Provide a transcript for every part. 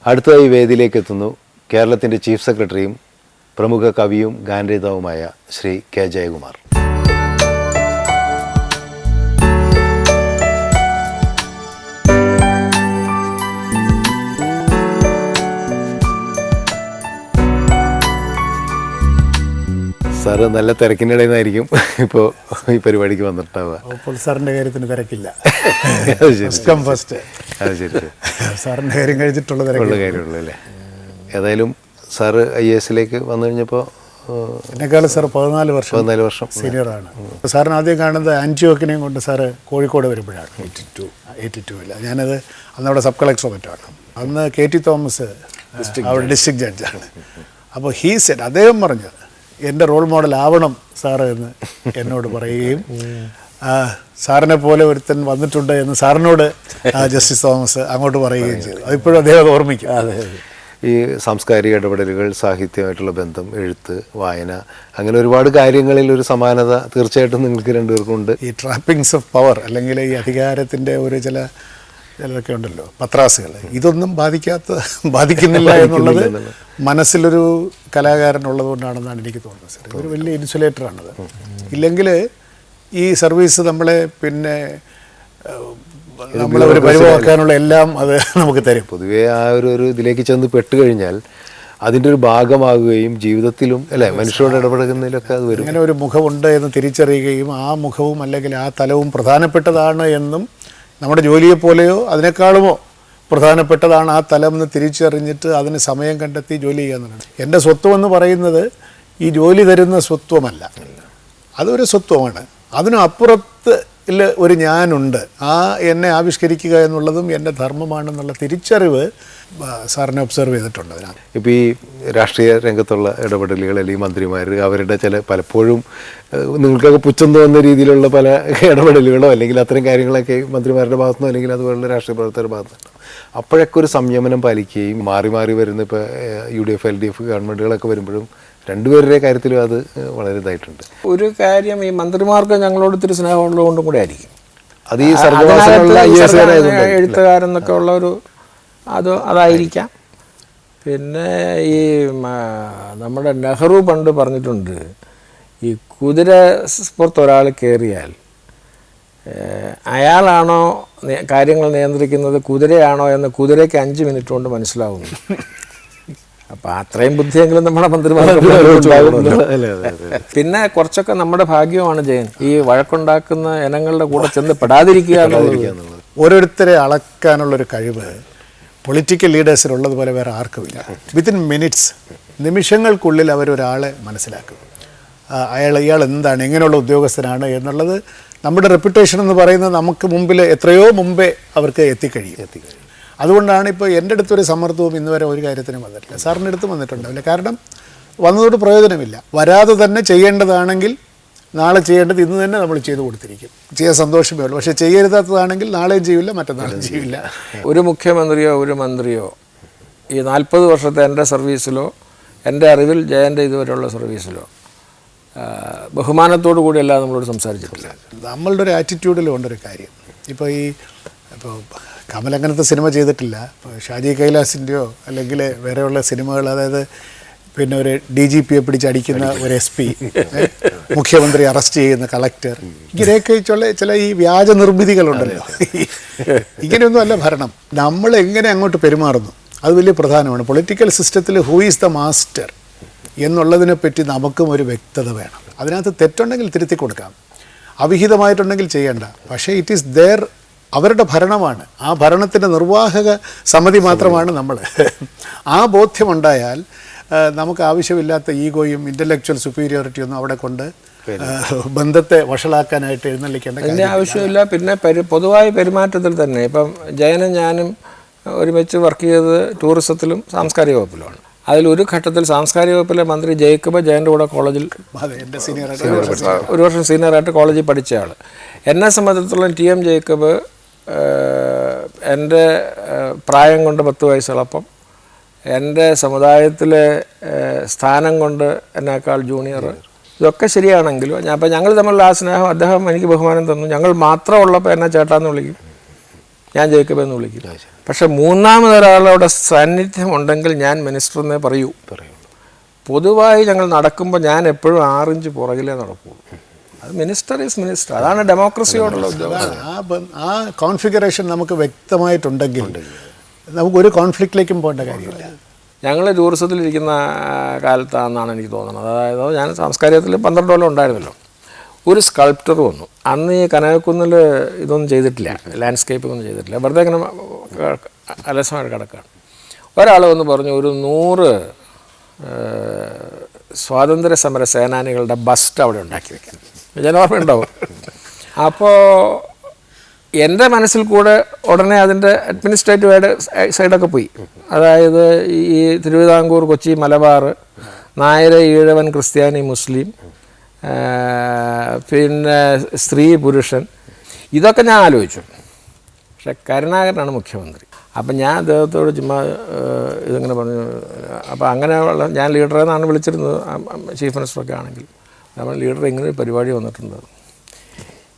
അടുത്തതായി വേദിയിലേക്ക് എത്തുന്നു കേരളത്തിൻ്റെ ചീഫ് സെക്രട്ടറിയും പ്രമുഖ കവിയും ഗാനരചയിതാവുമായ ശ്രീ കെ ജയകുമാർ. സാറ് നല്ല തിരക്കിൻ്റെ ഇടയിൽ നിന്നായിരിക്കും ഇപ്പോൾ ഈ പരിപാടിക്ക് വന്നിട്ടുണ്ടാവുക. അപ്പോൾ സാറിൻ്റെ കാര്യത്തിന് തിരക്കില്ല. ഫസ്റ്റ് അത് ശരി, സാറിൻ്റെ കാര്യം കഴിച്ചിട്ടുള്ള കാര്യമുള്ളൂ അല്ലേ. ഏതായാലും സാറ് IAS വന്നു കഴിഞ്ഞപ്പോൾ എന്നെക്കാളും സാർ 14 വർഷം സീനിയറാണ്. സാറിന് ആദ്യം കാണുന്നത് ആൻറ്റിയോക്കിനെയും കൊണ്ട് സാറ് കോഴിക്കോട് വരുമ്പോഴാണ് 82. ഞാനത് അന്നവിടെ സബ് കളക്ടർ മറ്റാണ്. അന്ന് KT തോമസ് അവിടെ ഡിസ്ട്രിക്ട് ജഡ്ജാണ്. അപ്പോൾ അദ്ദേഹം പറഞ്ഞത് എൻ്റെ റോൾ മോഡൽ ആവണം സാറ് എന്ന് എന്നോട് പറയുകയും സാറിനെ പോലെ ഒരുത്തൻ വന്നിട്ടുണ്ട് എന്ന് സാറിനോട് ജസ്റ്റിസ് തോമസ് അങ്ങോട്ട് പറയുകയും ചെയ്തു. അതിപ്പോഴും അദ്ദേഹം ഓർമ്മിക്കും. ഈ സാംസ്കാരിക ഇടപെടലുകൾ, സാഹിത്യമായിട്ടുള്ള ബന്ധം, എഴുത്ത്, വായന, അങ്ങനെ ഒരുപാട് കാര്യങ്ങളിൽ ഒരു സമാനത തീർച്ചയായിട്ടും നിങ്ങൾക്ക് രണ്ടുപേർക്കും ഉണ്ട്. ഈ ട്രാപ്പിങ്സ് ഓഫ് പവർ അല്ലെങ്കിൽ ഈ അധികാരത്തിൻ്റെ ഒരു ചിലതൊക്കെ ഉണ്ടല്ലോ, പത്രാസുകൾ, ഇതൊന്നും ബാധിക്കുന്നില്ല എന്നുള്ളത് മനസ്സിലൊരു കലാകാരനുള്ളത് കൊണ്ടാണെന്നാണ് എനിക്ക് തോന്നുന്നത്. സാർ ഒരു വലിയ ഇൻസുലേറ്ററാണത്. ഇല്ലെങ്കിൽ ഈ സർവീസ് നമ്മളെ നമ്മളെ ഒരു പരിവാക്കാനുള്ള എല്ലാം അത് നമുക്ക് തരും. പൊതുവേ ആ ഒരു ഇതിലേക്ക് ചെന്ന് പെട്ടുകഴിഞ്ഞാൽ അതിൻ്റെ ഒരു ഭാഗമാകുകയും ജീവിതത്തിലും അല്ലേ മനുഷ്യരോട് ഇടപെടുന്നതിലൊക്കെ അത് വരും. അങ്ങനെ ഒരു മുഖമുണ്ട് എന്ന് തിരിച്ചറിയുകയും ആ മുഖവും അല്ലെങ്കിൽ ആ തലവും പ്രധാനപ്പെട്ടതാണ് എന്നും നമ്മുടെ ജോലിയെപ്പോലെയോ അതിനേക്കാളുമോ പ്രധാനപ്പെട്ടതാണ് ആ തലം എന്ന് തിരിച്ചറിഞ്ഞിട്ട് അതിന് സമയം കണ്ടെത്തി ജോലി ചെയ്യാന്നുള്ളത്. എൻ്റെ സ്വത്വമെന്ന് പറയുന്നത് ഈ ജോലി തരുന്ന സ്വത്വമല്ല, അതൊരു സ്വത്വമാണ്. അതിനും അപ്പുറത്ത് ഒരു ഞാനുണ്ട്. എന്നെ ആവിഷ്കരിക്കുക എന്നുള്ളതും എൻ്റെ ധർമ്മമാണെന്നുള്ള തിരിച്ചറിവ് സാറിനെ ഒബ്സർവ് ചെയ്തിട്ടുണ്ട്. അതിനകത്ത് ഇപ്പോൾ ഈ രാഷ്ട്രീയ രംഗത്തുള്ള ഇടപെടലുകൾ അല്ലെങ്കിൽ മന്ത്രിമാർ അവരുടെ പലപ്പോഴും നിങ്ങൾക്കൊക്കെ പുച്ഛം തോന്നുന്ന രീതിയിലുള്ള പല ഇടപെടലുകളോ അല്ലെങ്കിൽ അത്തരം കാര്യങ്ങളൊക്കെ മന്ത്രിമാരുടെ ഭാഗത്തുനിന്നോ അല്ലെങ്കിൽ അതുപോലുള്ള രാഷ്ട്രീയ പ്രവർത്തകരുടെ ഭാഗത്തുനിന്നോ അപ്പോഴൊക്കെ ഒരു സംയമനം പാലിക്കുകയും മാറി മാറി വരുന്ന ഇപ്പോൾ UDF LDF ഗവൺമെൻറ്റുകളൊക്കെ വരുമ്പോഴും രണ്ടുപേരുടെ കാര്യത്തിലും അത് വളരെ ഇതായിട്ടുണ്ട്. ഒരു കാര്യം, ഈ മന്ത്രിമാർക്ക് ഞങ്ങളോട് ഇത്തിരി സ്നേഹമുള്ളതുകൊണ്ടും കൂടെ ആയിരിക്കും അത് ഈ എഴുത്തുകാരെന്നൊക്കെ ഉള്ള ഒരു അതായിരിക്കാം. പിന്നെ ഈ നമ്മുടെ നെഹ്റു പണ്ട് പറഞ്ഞിട്ടുണ്ട്, ഈ കുതിര പുറത്ത് ഒരാൾ കയറിയാൽ അയാളാണോ കാര്യങ്ങൾ നിയന്ത്രിക്കുന്നത് കുതിരയാണോ എന്ന് കുതിരയ്ക്ക് 5 മിനിറ്റ് കൊണ്ട് മനസ്സിലാവുന്നു. അപ്പം അത്രയും ബുദ്ധിയെങ്കിലും നമ്മുടെ മന്ത്രിമാർക്ക്. പിന്നെ കുറച്ചൊക്കെ നമ്മുടെ ഭാഗ്യമാണ് ജയൻ, ഈ വഴക്കുണ്ടാക്കുന്ന ഇനങ്ങളുടെ കൂടെ ചെന്ന് പെടാതിരിക്കുക എന്നുള്ളത്. ഓരോരുത്തരെ അളക്കാനുള്ളൊരു കഴിവ് പൊളിറ്റിക്കൽ ലീഡേഴ്സിനുള്ളതുപോലെ വേറെ ആർക്കുമില്ല. വിത്തിൻ മിനിറ്റ്സ്, നിമിഷങ്ങൾക്കുള്ളിൽ അവരൊരാളെ മനസ്സിലാക്കും. ഇയാൾ എന്താണ്, എങ്ങനെയുള്ള ഉദ്യോഗസ്ഥനാണ് എന്നുള്ളത്. നമ്മുടെ റെപ്യൂട്ടേഷൻ എന്ന് പറയുന്നത് നമുക്ക് മുമ്പിൽ എത്രയോ മുമ്പേ അവർക്ക് എത്തിക്കഴിയും. അതുകൊണ്ടാണ് ഇപ്പോൾ എൻ്റെ അടുത്തൊരു സമ്മർദ്ദവും ഇന്നുവരെ ഒരു കാര്യത്തിനും വന്നിട്ടില്ല. സാറിൻ്റെ അടുത്ത് വന്നിട്ടുണ്ടാവില്ല. കാരണം വന്നതോട് പ്രയോജനമില്ല. വരാതെ തന്നെ ചെയ്യേണ്ടതാണെങ്കിൽ നാളെ ചെയ്യേണ്ടത് ഇന്ന് തന്നെ നമ്മൾ ചെയ്തു കൊടുത്തിരിക്കും. ചെയ്യാൻ സന്തോഷമേ ഉള്ളൂ. പക്ഷേ ചെയ്യരുതാത്തതാണെങ്കിൽ നാളെയും ചെയ്യില്ല, മറ്റന്നാളും ചെയ്യില്ല. ഒരു മുഖ്യമന്ത്രിയോ ഒരു മന്ത്രിയോ ഈ 40 വർഷത്തെ എൻ്റെ സർവീസിലോ എൻ്റെ അറിവിൽ ജയൻ്റെ ഇതുവരെയുള്ള സർവീസിലോ ബഹുമാനത്തോടു കൂടിയല്ല നമ്മളോട് സംസാരിച്ചിട്ടില്ല. നമ്മളുടെ ഒരു ആറ്റിറ്റ്യൂഡിലും ഉണ്ടൊരു കാര്യം. ഇപ്പോൾ കമൽ അങ്ങനത്തെ സിനിമ ചെയ്തിട്ടില്ല. ഷാജി കൈലാസിൻ്റെയോ അല്ലെങ്കിൽ വേറെയുള്ള സിനിമകൾ, അതായത് ഒരു DGPയെ പിടിച്ചടിക്കുന്ന ഒരു SP, മുഖ്യമന്ത്രി അറസ്റ്റ് ചെയ്യുന്ന കളക്ടർ, ഇങ്ങനെയൊക്കെ ചില ഈ വ്യാജ നിർമ്മിതികളുണ്ടല്ലോ. ഇങ്ങനെയൊന്നും അല്ല ഭരണം. നമ്മൾ എങ്ങനെ അങ്ങോട്ട് പെരുമാറുന്നു അത് വലിയ പ്രധാനമാണ്. പൊളിറ്റിക്കൽ സിസ്റ്റത്തിൽ ഹൂ ഈസ് ദ മാസ്റ്റർ എന്നുള്ളതിനെപ്പറ്റി നമുക്കും ഒരു വ്യക്തത വേണം. അതിനകത്ത് തെറ്റുണ്ടെങ്കിൽ തിരുത്തി കൊടുക്കാം, അവിഹിതമായിട്ടുണ്ടെങ്കിൽ ചെയ്യേണ്ട. പക്ഷേ ഇറ്റ് ഈസ് ദെയർ, അവരുടെ ഭരണമാണ്. ആ ഭരണത്തിൻ്റെ നിർവാഹക സമിതി മാത്രമാണ് നമ്മൾ. ആ ബോധ്യമുണ്ടായാൽ നമുക്ക് ആവശ്യമില്ലാത്ത ഈഗോയും ഇൻ്റലക്ച്വൽ സുപ്പീരിയോറിറ്റിയൊന്നും അവിടെ കൊണ്ട് ബന്ധത്തെ വഷളാക്കാനായിട്ട് എഴുന്നള്ളിക്കേണ്ട ആവശ്യമില്ല. പിന്നെ പൊതുവായ പെരുമാറ്റത്തിൽ തന്നെ ഇപ്പം ജയനും ഞാനും ഒരുമിച്ച് വർക്ക് ചെയ്തത് ടൂറിസത്തിലും സാംസ്കാരിക വകുപ്പിലുമാണ്. അതിലൊരു ഘട്ടത്തിൽ സാംസ്കാരിക വകുപ്പിലെ മന്ത്രി ജേക്കബ് ജയൻ്റെ കൂടെ കോളേജിൽ ഒരു വർഷം സീനിയറായിട്ട് കോളേജിൽ പഠിച്ച ആൾ. എന്നെ സംബന്ധിച്ചിടത്തോളം TM ജേക്കബ് എൻ്റെ പ്രായം കൊണ്ട് 10 വയസ്സുള്ളപ്പം എൻ്റെ സമുദായത്തിലെ സ്ഥാനം കൊണ്ട് എന്നേക്കാൾ ജൂനിയർ, ഇതൊക്കെ ശരിയാണെങ്കിലും അപ്പം ഞങ്ങൾ തമ്മിലുള്ള ആ സ്നേഹം, അദ്ദേഹം എനിക്ക് ബഹുമാനം തന്നു. ഞങ്ങൾ മാത്രമുള്ളപ്പോൾ എന്നെ ചേട്ടാന്ന് വിളിക്കും, ഞാൻ ജേക്കബ് എന്ന് വിളിക്കും. പക്ഷെ മൂന്നാമതൊരാളുടെ സാന്നിധ്യം ഉണ്ടെങ്കിൽ ഞാൻ മിനിസ്റ്റർ എന്നേ പറയുള്ളൂ. പൊതുവായി ഞങ്ങൾ നടക്കുമ്പോൾ ഞാൻ എപ്പോഴും 6 ഇഞ്ച് പുറകിലേ നടക്കുള്ളൂ. അത് മിനിസ്റ്റർ ഈസ് മിനിസ്റ്റർ. അതാണ് ഡെമോക്രസിയോടുള്ള ഉദ്യോഗം. ആ കോൺഫിഗറേഷൻ നമുക്ക് വ്യക്തമായിട്ടുണ്ടെങ്കിൽ നമുക്കൊരു കോൺഫ്ലിക്റ്റിലേക്കും പോകേണ്ട കാര്യമില്ല. ഞങ്ങൾ ടൂറിസത്തിലിരിക്കുന്ന കാലത്താണെന്നാണ് എനിക്ക് തോന്നുന്നത്. അതായത് ഞാൻ സാംസ്കാരികത്തിൽ 12 കൊല്ലം ഉണ്ടായിരുന്നല്ലോ. ഒരു സ്കൾപ്റ്റർ വന്നു. അന്ന് ഈ കനകക്കുന്നിൽ ഇതൊന്നും ചെയ്തിട്ടില്ല, ലാൻഡ്സ്കേപ്പിംഗ് ഒന്നും ചെയ്തിട്ടില്ല. വെറുതെ ഇങ്ങനെ അലസമായിട്ട് കിടക്കുകയാണ്. ഒരാൾ വന്ന് പറഞ്ഞു, ഒരു 100 സ്വാതന്ത്ര്യ സമര സേനാനികളുടെ ബസ്റ്റ് അവിടെ ഉണ്ടാക്കി വെക്കാൻ. ജനോർമ്മ ഉണ്ടാവും. അപ്പോൾ എൻ്റെ മനസ്സിൽ കൂടെ ഉടനെ അതിൻ്റെ അഡ്മിനിസ്ട്രേറ്റീവ് സൈഡൊക്കെ പോയി. അതായത് ഈ തിരുവിതാംകൂർ, കൊച്ചി, മലബാർ, നായർ, ഈഴവൻ, ക്രിസ്ത്യാനി, മുസ്ലിം, പിന്നെ സ്ത്രീ, പുരുഷൻ, ഇതൊക്കെ ഞാൻ ആലോചിച്ചു. പക്ഷെ കരുണാകരനാണ് മുഖ്യമന്ത്രി. അപ്പം ഞാൻ അദ്ദേഹത്തോട് ചുമ്മാ ഇതിങ്ങനെ പറഞ്ഞു. അപ്പോൾ അങ്ങനെയുള്ള ഞാൻ ലീഡറെ എന്നാണ് വിളിച്ചിരുന്നത്, ചീഫ് മിനിസ്റ്ററൊക്കെ ആണെങ്കിൽ. നമ്മൾ ലീഡർ ഇങ്ങനെ ഒരു പരിപാടി വന്നിട്ടുണ്ട്.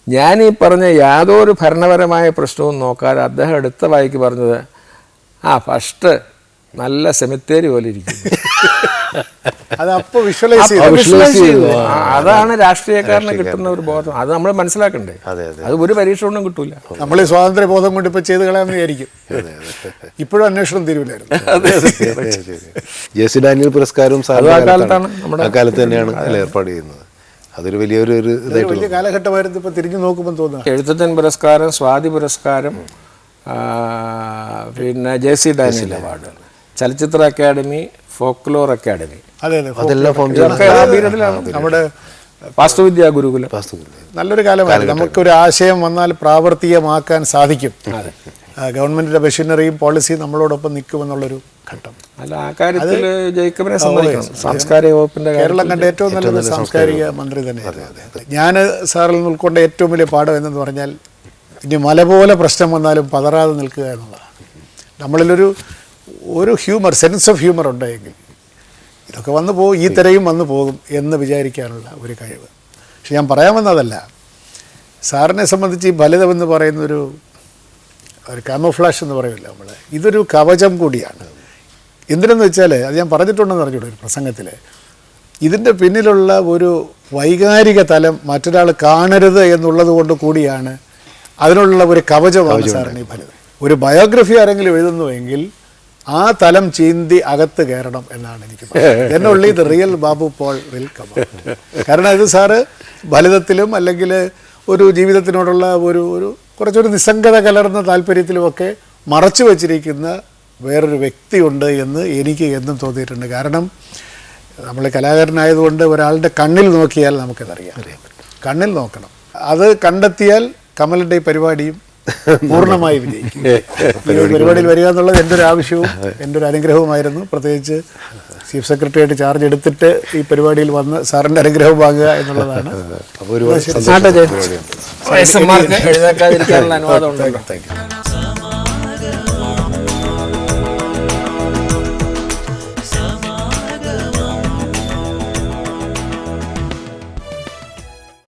ഞാൻ ഈ പറഞ്ഞ യാതൊരു ഭരണപരമായ പ്രശ്നവും നോക്കാതെ അദ്ദേഹം എടുത്ത വായിക്ക് പറഞ്ഞത്, ഫസ്റ്റ് നല്ല സെമിത്തേരി പോലെ ഇരിക്കുന്നു. അതപ്പോൾ വിഷ്വലൈസ് ചെയ്തു. അതാണ് രാഷ്ട്രീയക്കാരന് കിട്ടുന്ന ഒരു ബോധം. അത് നമ്മൾ മനസ്സിലാക്കണ്ടേ. അത് ഒരു പരീക്ഷ കൊണ്ടും കിട്ടൂല. നമ്മൾ ഈ സ്വാതന്ത്ര്യ ബോധം കൊണ്ട് ഇപ്പോൾ ചെയ്ത് കളയാമെന്ന് വിചാരിക്കും. ഇപ്പോഴും അന്വേഷണം തീരുവില്ലായിരുന്നു. ജെ.സി. ഡാനിയൽ പുരസ്കാരവും കാലത്ത് തന്നെയാണ് ഏർപ്പാട് ചെയ്യുന്നത്. അതൊരു വലിയൊരു വലിയ കാലഘട്ടമായിരുന്നു. ഇപ്പോൾ തിരിഞ്ഞു നോക്കുമ്പോൾ തോന്നുന്നു എഴുത്തച്ഛൻ പുരസ്കാരം, സ്വാതി പുരസ്കാരം, പിന്നെ ജെ.സി. ഡാനിയൽ അവാർഡ്, ചലച്ചിത്ര അക്കാദമി, ഫോക്ലോർ അക്കാദമി, നമ്മുടെ വാസ്തുവിദ്യാ ഗുരുകുലം. നല്ലൊരു കാലമായിരുന്നു. നമുക്കൊരു ആശയം വന്നാൽ പ്രാവർത്തികമാക്കാൻ സാധിക്കും. ഗവൺമെന്റിന്റെ മെഷീനറിയും പോളിസിയും നമ്മളോടൊപ്പം നിൽക്കുമെന്നുള്ളൊരു ഘട്ടം. അല്ല, ആ കാര്യത്തിൽ ജേക്കബിനെ സമ്മതിക്കണം. സാംസ്കാരിക വകുപ്പിന്റെ കേരളം കണ്ട ഏറ്റവും നല്ലൊരു സാംസ്കാരിക മന്ത്രി തന്നെയായിരുന്നു. ഞാൻ സാറിൽ നിന്ന് ഉൾക്കൊണ്ട ഏറ്റവും വലിയ പാഠം എന്നു പറഞ്ഞാൽ, ഇനി മല പോലെ പ്രശ്നം വന്നാലും പതറാതെ നിൽക്കുക എന്നുള്ളതാണ്. നമ്മളിലൊരു ഹ്യൂമർ, സെൻസ് ഓഫ് ഹ്യൂമർ ഉണ്ടായെങ്കിൽ ഇതൊക്കെ വന്നു പോകും, ഈ തിരയും വന്നു പോകും എന്ന് വിചാരിക്കാനുള്ള ഒരു കഴിവ്. പക്ഷെ ഞാൻ പറയാൻ വന്നതല്ല, സാറിനെ സംബന്ധിച്ച് ഈ ഫലിതമെന്ന് പറയുന്നൊരു കാമോഫ്ലാഷ് എന്ന് പറയില്ല നമ്മൾ, ഇതൊരു കവചം കൂടിയാണ്. എന്തിനെന്ന് വെച്ചാൽ, അത് ഞാൻ പറഞ്ഞിട്ടുണ്ടെന്ന് അറിഞ്ഞൂടെ ഒരു പ്രസംഗത്തിൽ, ഇതിൻ്റെ പിന്നിലുള്ള ഒരു വൈകാരിക തലം മറ്റൊരാൾ കാണരുത് എന്നുള്ളത് കൊണ്ട് കൂടിയാണ്, അതിനുള്ള ഒരു കവചമാണ് സാറിന് ഈ ഫലിതം. ഒരു ബയോഗ്രഫി ആരെങ്കിലും എഴുതുന്നുവെങ്കിൽ ആ തലം ചീന്തി അകത്ത് കയറണം എന്നാണ് എനിക്ക് പറയുന്നത്. എന്നുള്ളി the real Babu Paul will come out. കാരണം ഇത് സാറ് ഫലിതത്തിലും അല്ലെങ്കിൽ ഒരു ജീവിതത്തിനോടുള്ള ഒരു കുറച്ചൊരു നിസ്സംഗത കലർന്ന താല്പര്യത്തിലുമൊക്കെ മറച്ചു വച്ചിരിക്കുന്ന വേറൊരു വ്യക്തിയുണ്ട് എന്ന് എനിക്ക് എന്നും തോന്നിയിട്ടുണ്ട്. കാരണം നമ്മൾ കലാകാരനായതുകൊണ്ട് ഒരാളുടെ കണ്ണിൽ നോക്കിയാൽ നമുക്കതറിയാം. കണ്ണിൽ നോക്കണം. അത് കണ്ടെത്തിയാൽ കമലിൻ്റെ ഈ പരിപാടിയും പൂർണ്ണമായി വിജയിക്കും. ഈ പരിപാടിയിൽ വരിക എന്നുള്ളത് എൻ്റെ ഒരു ആവശ്യവും എൻ്റെ ഒരു അനുഗ്രഹവുമായിരുന്നു. പ്രത്യേകിച്ച് ചീഫ് സെക്രട്ടറിയായിട്ട് ചാർജ് എടുത്തിട്ട് ഈ പരിപാടിയിൽ വന്ന് സാറിൻ്റെ അനുഗ്രഹം വാങ്ങുക എന്നുള്ളതാണ്. എഴുതാക്കാതിരിക്കാനുള്ള അനുവാദം ഉണ്ടല്ലോ.